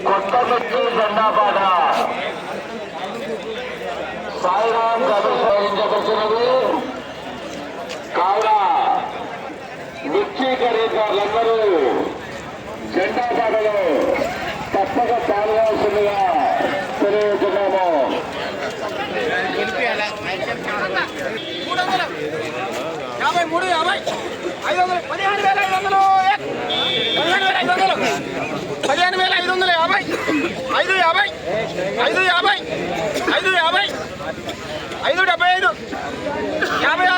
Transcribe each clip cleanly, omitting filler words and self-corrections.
కొత్తమిర్చి జెండాపాట సాయిరాం అభిషేకించబడుతున్నది కావున మిర్చి ఖరీదారులందరూ జెండాపాటలో తప్పక పాల్గొనాల్సిందిగా తెలియజేస్తున్నాము. 53, 50, 500, 15,500, 15,500, 15,500, 50, 550, 550, 575, 5,600,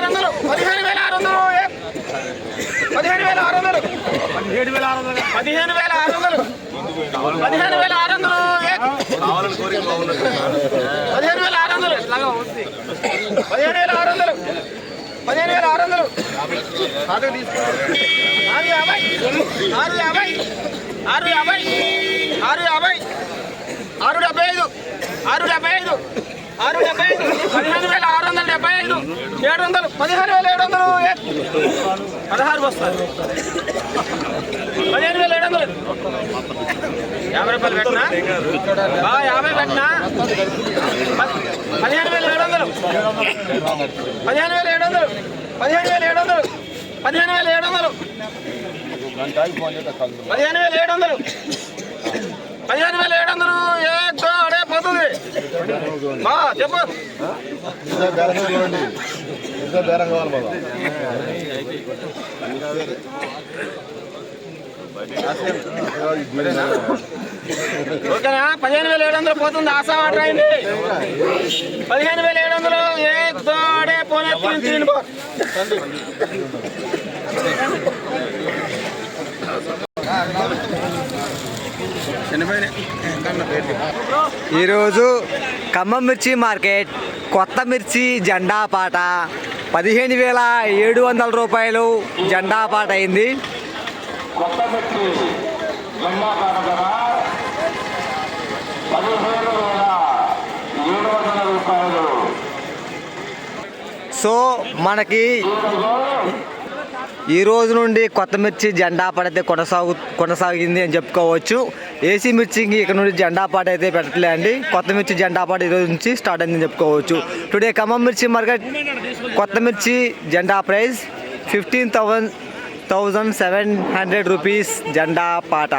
15,600, 15,600, 15,600, 15,600, 15,600 16 వస్తుంది. 15,700, 50 రూపాయలు పెట్టినా 50 పెట్టినా 15,700, 15,700, 15,700, 15,700, 15,700, 15,700 అడే పోతుంది. చెప్పు ఓకేనా? 15,700 పోతుంది. ఆశా వాటర్ అయింది. 15,700 ఏడే పోనే తీన్ ఈరోజు ఖమ్మం మిర్చి మార్కెట్ కొత్త మిర్చి జెండా పాట 15,700 రూపాయలు జెండా పాట అయింది. కొత్త మిర్చి జెండాపాట ధర 15,700 రూపాయలు. సో మనకి ఈ రోజు నుండి కొత్త మిర్చి జెండా పాట అయితే కొనసాగింది అని చెప్పుకోవచ్చు. ఏసీ మిర్చికి ఇక్కడ నుండి జెండా పాట అయితే పెట్టలే అండి. కొత్త మిర్చి జెండా పాట ఈరోజు నుంచి స్టార్ట్ అయిందని చెప్పుకోవచ్చు. టుడే ఖమ్మం మిర్చి మార్కెట్ కొత్త మిర్చి జెండా ప్రైస్ 15,700 రూపీస్ జెండా పాట.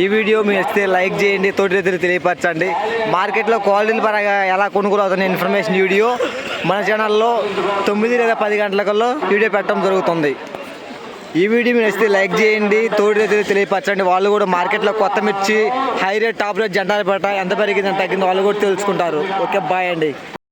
ఈ వీడియో మీరు ఇస్తే లైక్ చేయండి, తోటి రైతులు తెలియపరచండి. మార్కెట్లో క్వాలిటీల పరంగా ఎలా కొనుగోలు అవుతున్న ఇన్ఫర్మేషన్ వీడియో మన ఛానల్లో 9 లేదా 10 గంటలకల్లో వీడియో పెట్టడం జరుగుతుంది. ఈ వీడియో మీరు ఇస్తే లైక్ చేయండి, తోటి రైతులు తెలియపరచండి. వాళ్ళు కూడా మార్కెట్లో కొత్త మిర్చి హై రేట్ టాప్ రేట్ జెండా పాట ఎంత పెరిగింది ఎంత తగ్గింది వాళ్ళు కూడా తెలుసుకుంటారు. ఓకే, బాయ్ అండి.